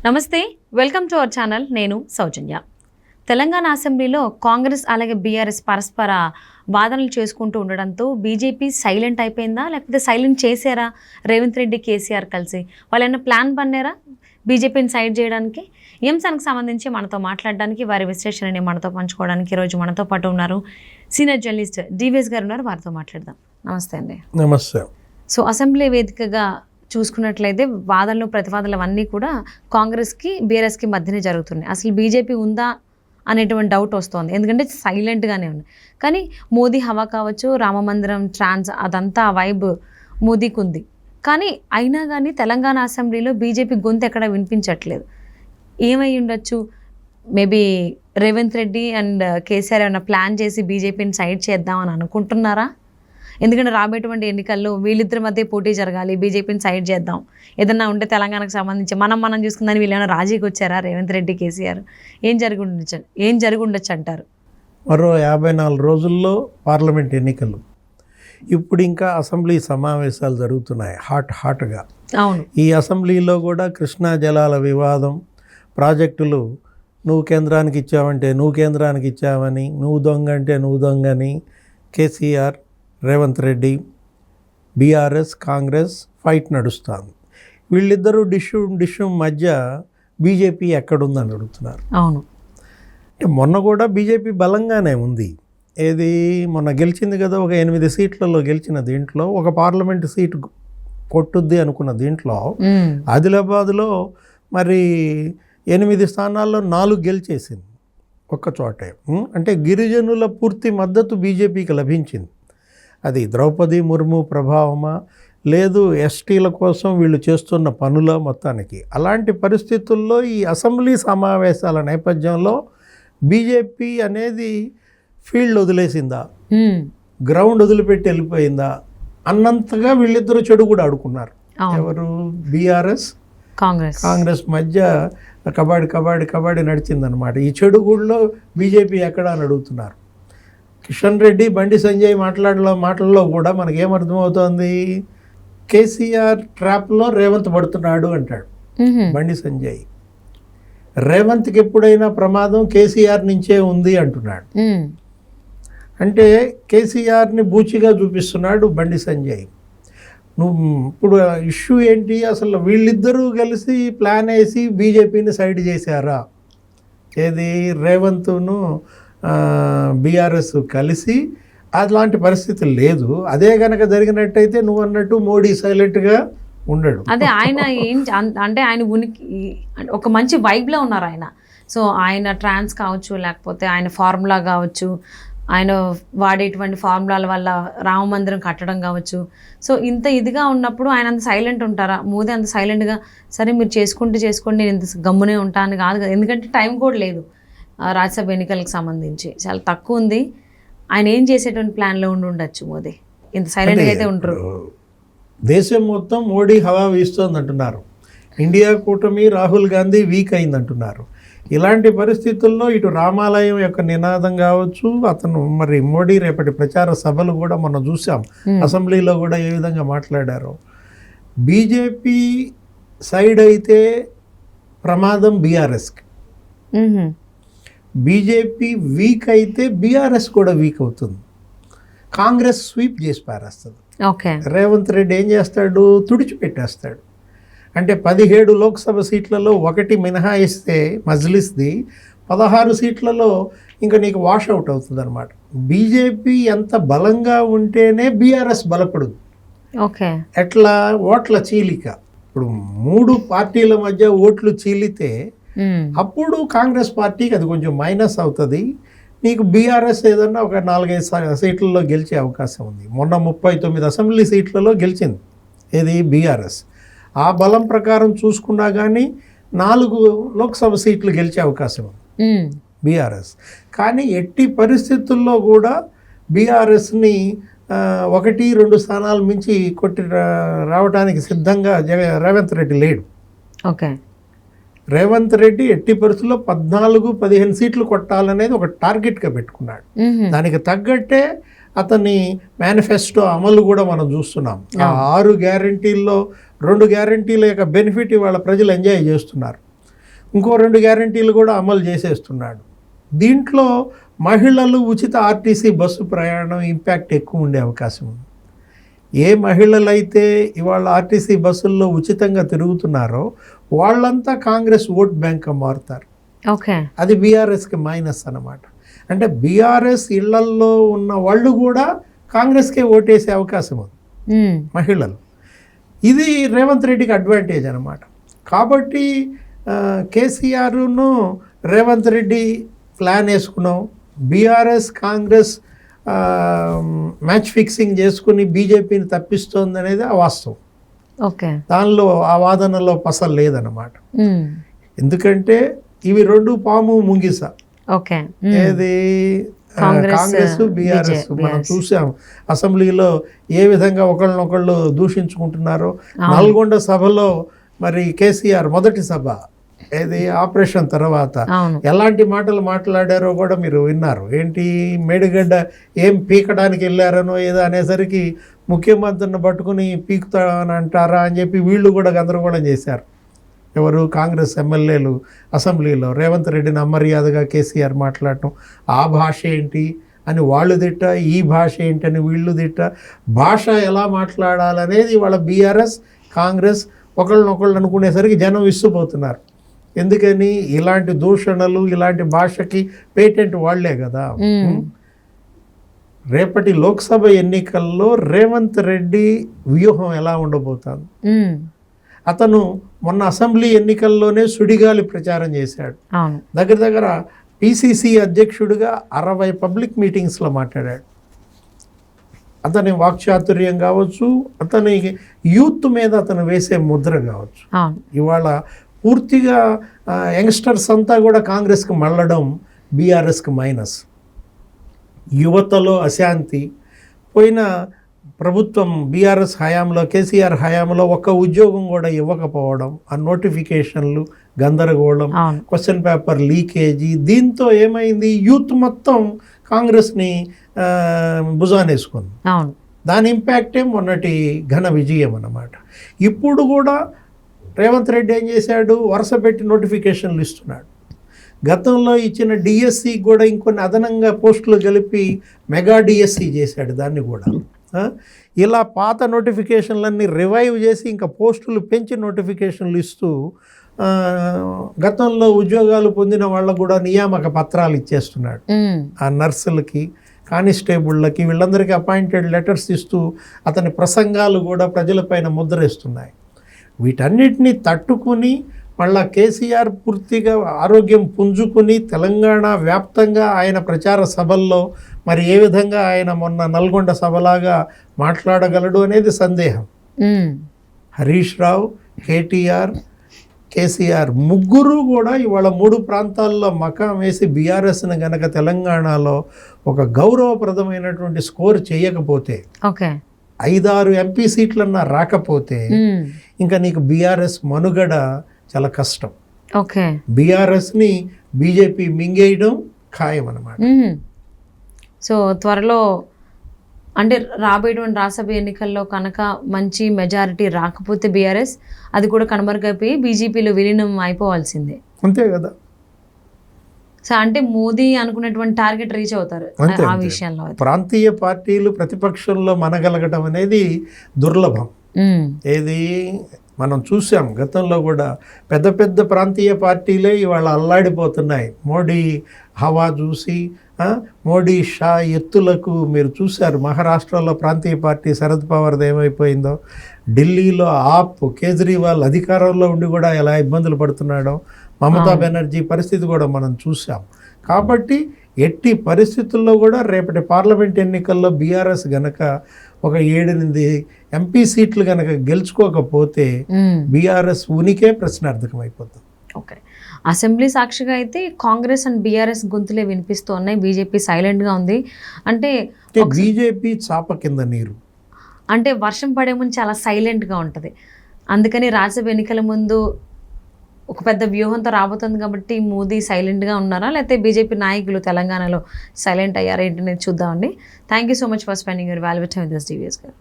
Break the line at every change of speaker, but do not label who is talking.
నమస్తే, welcome to our channel. నేను సౌజన్య. తెలంగాణ అసెంబ్లీలో కాంగ్రెస్ అలాగే బీఆర్ఎస్ పరస్పర వాదనలు చేసుకుంటూ ఉండడంతో బీజేపీ సైలెంట్ అయిపోయిందా, లేకపోతే సైలెంట్ చేశారా రేవంత్ రెడ్డి కేసీఆర్ కలిసి? వాళ్ళు ఏమైనా ప్లాన్ పన్నారా బీజేపీని సైడ్ చేయడానికి? ఈ అంశానికి సంబంధించి మనతో మాట్లాడడానికి, వారి విశ్లేషణని మనతో పంచుకోవడానికి ఈరోజు మనతో పాటు ఉన్నారు సీనియర్ జర్నలిస్ట్ డివిఎస్ గారు ఉన్నారు. వారితో మాట్లాడదాం. నమస్తే అండి.
నమస్తే.
సో అసెంబ్లీ వేదికగా చూసుకున్నట్లయితే వాదనలు ప్రతివాదనలు అవన్నీ కూడా కాంగ్రెస్కి బీఆర్ఎస్కి మధ్యనే జరుగుతున్నాయి. అసలు బీజేపీ ఉందా అనేటువంటి డౌట్ వస్తుంది, ఎందుకంటే సైలెంట్గానే ఉంది. కానీ మోదీ హవా కావచ్చు, రామమందిరం ట్రాన్స్ అదంతా వైబ్ మోదీకి ఉంది. కానీ అయినా కానీ తెలంగాణ అసెంబ్లీలో బీజేపీ గొంతు ఎక్కడ వినిపించట్లేదు. ఏమై ఉండొచ్చు? మేబీ రేవంత్ రెడ్డి అండ్ కేసీఆర్ ఏమైనా ప్లాన్ చేసి బీజేపీని సైడ్ చేద్దామని అనుకుంటున్నారా? ఎందుకంటే రాబోయేటువంటి ఎన్నికల్లో వీళ్ళిద్దరి మధ్య పోటీ జరగాలి, బీజేపీని సైడ్ చేద్దాం, ఏదన్నా ఉంటే తెలంగాణకు సంబంధించి మనం చూసుకుందని వీళ్ళేమైనా రాజీకి వచ్చారా రేవంత్ రెడ్డి కేసీఆర్? ఏం జరిగి ఉండొచ్చు అంటారు?
మరో 54 రోజుల్లో పార్లమెంట్ ఎన్నికలు, ఇప్పుడు ఇంకా అసెంబ్లీ సమావేశాలు జరుగుతున్నాయి హాట్గా.
అవును.
ఈ అసెంబ్లీలో కూడా కృష్ణా జలాల వివాదం, ప్రాజెక్టులు నువ్వు కేంద్రానికి ఇచ్చావంటే నువ్వు కేంద్రానికి ఇచ్చావని, నువ్వు దొంగ అంటే నువ్వు దొంగని కేసీఆర్, రేవంత్ రెడ్డి, బీఆర్ఎస్, కాంగ్రెస్ ఫైట్ నడుస్తుంది. వీళ్ళిద్దరూ డిష్యూ మధ్య బీజేపీ ఎక్కడుందని అడుగుతున్నారు.
అవును.
అంటే మొన్న కూడా బీజేపీ బలంగానే ఉంది. ఏది మొన్న గెలిచింది కదా, ఒక 8 సీట్లలో గెలిచిన దీంట్లో ఒక పార్లమెంటు సీటు కొట్టుద్ది అనుకున్న దీంట్లో ఆదిలాబాద్లో మరి 8 స్థానాల్లో 4 గెలిచేసింది ఒక్క చోటే. అంటే గిరిజనుల పూర్తి మద్దతు బీజేపీకి లభించింది. అది ద్రౌపది ముర్ము ప్రభావమా, లేదు ఎస్టీల కోసం వీళ్ళు చేస్తున్న పనుల మొత్తానికి. అలాంటి పరిస్థితుల్లో ఈ అసెంబ్లీ సమావేశాల నేపథ్యంలో బీజేపీ అనేది ఫీల్డ్ వదిలేసిందా, గ్రౌండ్ వదిలిపెట్టి వెళ్ళిపోయిందా అన్నంతగా వీళ్ళిద్దరూ చెడు కూడా ఆడుకున్నారు. ఎవరు? బీఆర్ఎస్ కాంగ్రెస్ మధ్య కబడ్డీ నడిచిందనమాట. ఈ చెడు గూడులో బీజేపీ ఎక్కడా అని అడుగుతున్నారు. కిషన్ రెడ్డి, బండి సంజయ్ మాటల్లో కూడా మనకేమర్థమవుతోంది, కేసీఆర్ ట్రాప్లో రేవంత్ పడుతున్నాడు అంటాడు బండి సంజయ్. రేవంత్కి ఎప్పుడైనా ప్రమాదం కేసీఆర్ నుంచే ఉంది అంటున్నాడు. అంటే కేసీఆర్ని బూచిగా చూపిస్తున్నాడు బండి సంజయ్. నువ్వు ఇప్పుడు ఇష్యూ ఏంటి అసలు? వీళ్ళిద్దరూ కలిసి ప్లాన్ వేసి బీజేపీని సైడ్ చేశారా? ఏది రేవంత్ను బీఆర్ఎస్ కలిసి? అలాంటి పరిస్థితి లేదు. అదే కనుక జరిగినట్టయితే నువ్వు అన్నట్టు మోడీ సైలెంట్గా ఉండడు.
అదే ఆయన అంటే ఆయన ఉనికి ఒక మంచి వైబ్లో ఉన్నారు ఆయన. సో ఆయన ట్రాన్స్ కావచ్చు, లేకపోతే ఆయన ఫార్ములా కావచ్చు, ఆయన వాడేటువంటి ఫార్ములాల వల్ల రామమందిరం కట్టడం కావచ్చు. సో ఇంత ఇదిగా ఉన్నప్పుడు ఆయన అంత సైలెంట్ ఉంటారా? మోదీ అంత సైలెంట్గా సరే మీరు చేసుకోండి నేను ఇంత గమ్మునే ఉంటాను కాదు కదా, ఎందుకంటే టైం కూడా లేదు. రాజ్యసభ ఎన్నికలకు సంబంధించి చాలా తక్కువ ఉంది. ఆయన ఏం చేసేటువంటి ప్లాన్లో ఉండొచ్చు మోదీ? ఇంత సైలెంట్గా అయితే ఉంటారు.
దేశం మొత్తం మోడీ హవా వీస్తోంది అంటున్నారు. ఇండియా కూటమి రాహుల్ గాంధీ వీక్ అయిందంటున్నారు. ఇలాంటి పరిస్థితుల్లో ఇటు రామాలయం యొక్క నినాదం కావచ్చు, అతను మరి మోడీ రేపటి ప్రచార సభలు కూడా మనం చూసాం, అసెంబ్లీలో కూడా ఏ విధంగా మాట్లాడారో. బీజేపీ సైడ్ అయితే ప్రమాదం బీఆర్ఎస్కి, బీజేపీ వీక్ అయితే బీఆర్ఎస్ కూడా వీక్ అవుతుంది. కాంగ్రెస్ స్వీప్ చేసి పారేస్తుంది. రేవంత్ రెడ్డి ఏం చేస్తాడు? తుడిచిపెట్టేస్తాడు. అంటే 17 లోక్సభ సీట్లలో 1 మినహాయిస్తే మజ్లిస్ది, 16 సీట్లలో ఇంకా నీకు వాష్ అవుట్ అవుతుంది అనమాట. బీజేపీ ఎంత బలంగా ఉంటేనే బీఆర్ఎస్ బలపడుతుంది. ఎట్లా? ఓట్ల చీలిక. ఇప్పుడు 3 పార్టీల మధ్య ఓట్లు చీలితే అప్పుడు కాంగ్రెస్ పార్టీకి అది కొంచెం మైనస్ అవుతుంది. నీకు బీఆర్ఎస్ ఏదన్నా ఒక 4-5 సీట్లలో గెలిచే అవకాశం ఉంది. మొన్న 39 అసెంబ్లీ సీట్లలో గెలిచింది ఏది బీఆర్ఎస్. ఆ బలం ప్రకారం చూసుకున్నా కానీ 4 లోక్సభ సీట్లు గెలిచే అవకాశం ఉంది బీఆర్ఎస్. కానీ ఎట్టి పరిస్థితుల్లో కూడా బీఆర్ఎస్ని 1-2 స్థానాలు మించి కొట్టి రావడానికి సిద్ధంగా రేవంత్ రెడ్డి లేడు. రేవంత్ రెడ్డి ఎట్టి పరిస్థితుల్లో 14-15 సీట్లు కొట్టాలనేది ఒక టార్గెట్గా పెట్టుకున్నాడు. దానికి తగ్గట్టే అతని మేనిఫెస్టో అమలు కూడా మనం చూస్తున్నాం. ఆ 6 గ్యారంటీల్లో 2 గ్యారంటీల యొక్క బెనిఫిట్ ఇవాళ ప్రజలు ఎంజాయ్ చేస్తున్నారు. ఇంకో 2 గ్యారంటీలు కూడా అమలు చేసేస్తున్నాడు. దీంట్లో మహిళలు ఉచిత ఆర్టీసీ బస్సు ప్రయాణం ఇంపాక్ట్ ఎక్కువ ఉండే అవకాశం ఉంది. ఏ మహిళలైతే ఇవాళ ఆర్టీసీ బస్సుల్లో ఉచితంగా తిరుగుతున్నారో వాళ్ళంతా కాంగ్రెస్ ఓట్ బ్యాంక్గా మారుతారు.
ఓకే,
అది బీఆర్ఎస్కి మైనస్ అన్నమాట. అంటే బీఆర్ఎస్ ఇళ్లల్లో ఉన్న వాళ్ళు కూడా కాంగ్రెస్కే ఓటేసే అవకాశం ఉంది మహిళలు. ఇది రేవంత్ రెడ్డికి అడ్వాంటేజ్ అన్నమాట. కాబట్టి కేసీఆర్ను రేవంత్ రెడ్డి ప్లాన్ వేసుకున్నాం. బీఆర్ఎస్ కాంగ్రెస్ మ్యాచ్ ఫిక్సింగ్ చేసుకుని బీజేపీని తప్పిస్తోంది అనేది వాస్తవం.
ఓకే,
దానిలో ఆ వాదనలో పసలు లేదన్నమాట. ఎందుకంటే ఇవి 2 పాము ముంగిస.
ఓకే,
ఏది కాంగ్రెస్ బీఆర్ఎస్ మనం చూసాం అసెంబ్లీలో ఏ విధంగా ఒకళ్ళనొకళ్ళు దూషించుకుంటున్నారో. నల్గొండ సభలో మరి కేసీఆర్ మొదటి సభ ఏది ఆపరేషన్ తర్వాత ఎలాంటి మాటలు మాట్లాడారో కూడా మీరు విన్నారు. ఏంటి మేడిగడ్డ ఏం పీకడానికి వెళ్ళారనో ఏదో అనేసరికి ముఖ్యమంత్రిని పట్టుకుని పీకుతానంటారా అని చెప్పి వీళ్ళు కూడా గందరగోళం చేశారు. ఎవరు కాంగ్రెస్ ఎమ్మెల్యేలు అసెంబ్లీలో రేవంత్ రెడ్డిని అమర్యాదగా కేసీఆర్ మాట్లాడటం, ఆ భాష ఏంటి అని వాళ్ళు తిట్ట, ఈ భాష ఏంటని వీళ్ళు తిట్ట. భాష ఎలా మాట్లాడాలనేది వాళ్ళ బీఆర్ఎస్ కాంగ్రెస్ ఒకళ్ళనొకళ్ళు అనుకునేసరికి జనం విసిపోతున్నారు. ఎందుకని ఇలాంటి దూషణలు ఇలాంటి భాషకి పేటెంట్ వాళ్లే కదా. రేపటి లోక్సభ ఎన్నికల్లో రేవంత్ రెడ్డి వ్యూహం ఎలా ఉండబోతుంది? అతను మొన్న అసెంబ్లీ ఎన్నికల్లోనే సుడిగాలి ప్రచారం చేశాడు. దగ్గర దగ్గర పిసిసి అధ్యక్షుడిగా 60 పబ్లిక్ మీటింగ్స్లో మాట్లాడాడు. అతని వాక్చాతుర్యం కావచ్చు, అతని యూత్ మీద అతను వేసే ముద్ర కావచ్చు. ఇవాళ పూర్తిగా యంగ్స్టర్స్ అంతా కూడా కాంగ్రెస్కి మళ్ళడం బీఆర్ఎస్కి మైనస్. యువతలో అశాంతి. పోయిన ప్రభుత్వం బీఆర్ఎస్ హయాంలో కేసీఆర్ హయాంలో ఒక్క ఉద్యోగం కూడా ఇవ్వకపోవడం, ఆ నోటిఫికేషన్లు గందరగోళం, క్వశ్చన్ పేపర్ లీకేజీ. దీంతో ఏమైంది, యూత్ మొత్తం కాంగ్రెస్ని భుజానేసుకుంది. దాని ఇంపాక్టే మొన్నటి ఘన విజయం అన్నమాట. ఇప్పుడు కూడా రేవంత్ రెడ్డి ఏం చేశాడు, వరుస పెట్టి నోటిఫికేషన్లు ఇస్తున్నాడు. గతంలో ఇచ్చిన డిఎస్సి కూడా ఇంకొన్ని అదనంగా పోస్టులు కలిపి మెగా డిఎస్సి చేశాడు దాన్ని కూడా. ఇలా పాత నోటిఫికేషన్లన్నీ రివైవ్ చేసి ఇంకా పోస్టులు పెంచి నోటిఫికేషన్లు ఇస్తూ గతంలో ఉద్యోగాలు పొందిన వాళ్ళకు కూడా నియామక పత్రాలు ఇచ్చేస్తున్నాడు. ఆ నర్సులకి, కానిస్టేబుళ్ళకి, వీళ్ళందరికీ అపాయింటెడ్ లెటర్స్ ఇస్తూ అతని ప్రసంగాలు కూడా ప్రజలపైన ముద్రేస్తున్నాయి. వీటన్నిటినీ తట్టుకుని మళ్ళా కేసీఆర్ పూర్తిగా ఆరోగ్యం పుంజుకుని తెలంగాణ వ్యాప్తంగా ఆయన ప్రచార సభల్లో మరి ఏ విధంగా ఆయన మొన్న నల్గొండ సభలాగా మాట్లాడగలడు అనేది సందేహం. హరీష్ రావు, కేటీఆర్, కేసీఆర్ ముగ్గురు కూడా ఇవాళ 3 ప్రాంతాల్లో మకాం వేసి బీఆర్ఎస్ని గనక తెలంగాణలో ఒక గౌరవప్రదమైనటువంటి స్కోర్ చేయకపోతే, 5-6 ఎంపీ సీట్లన్నా రాకపోతే ఇంకా నీకు బీఆర్ఎస్ మనుగడ చాలా కష్టం. బీఆర్ఎస్ని బీజేపీ మింగేయడం ఖాయం అన్నమాట.
సో త్వరలో అంటే రాబోయేటువంటి రాజ్యసభ ఎన్నికల్లో కనుక మంచి మెజారిటీ రాకపోతే బీఆర్ఎస్ అది కూడా కనుమరుగైపోయి బీజేపీలో విలీనం అయిపోవాల్సిందే.
అంతే కదా.
సో అంటే మోదీ అనుకున్నటువంటి టార్గెట్ రీచ్ అవుతారు ఆ విషయంలో.
ప్రాంతీయ పార్టీలు ప్రతిపక్షంలో మనగలగటం అనేది దుర్లభం. ఏది మనం చూసాం గతంలో కూడా పెద్ద పెద్ద ప్రాంతీయ పార్టీలే ఇవాళ అల్లాడిపోతున్నాయి. మోడీ హవా చూసి, మోడీ షా ఎత్తులకు మీరు చూశారు. మహారాష్ట్రలో ప్రాంతీయ పార్టీ శరద్ పవార్ది ఏమైపోయిందో, ఢిల్లీలో ఆప్ కేజ్రీవాల్ అధికారంలో ఉండి కూడా ఎలా ఇబ్బందులు పడుతున్నాడో, మమతా బెనర్జీ పరిస్థితి కూడా మనం చూసాం. కాబట్టి ఎట్టి పరిస్థితుల్లో కూడా రేపటి పార్లమెంట్ ఎన్నికల్లో బీఆర్ఎస్ గనక ఒక 7-8 ఎంపీ సీట్లు గనక గెలుచుకోకపోతే బీఆర్ఎస్ ఉనికే ప్రశ్నార్థకం అయిపోతుంది.
ఓకే, అసెంబ్లీ సాక్షిగా అయితే కాంగ్రెస్ అండ్ బీఆర్ఎస్ గొంతులే వినిపిస్తూ ఉన్నాయి. బీజేపీ సైలెంట్గా ఉంది. అంటే
బీజేపీ చాప కింద నీరు,
అంటే వర్షం పడే ముందు చాలా సైలెంట్గా ఉంటుంది. అందుకని రాజ్యసభ ఎన్నికల ముందు ఒక పెద్ద వ్యూహంతో రాబోతుంది కాబట్టి మోదీ సైలెంట్గా ఉన్నారా, లేకపోతే బీజేపీ నాయకులు తెలంగాణలో సైలెంట్ అయ్యారా ఏంటనేది చూద్దామండి. Thank you so much for spending your valuable time with us, DVS గారు.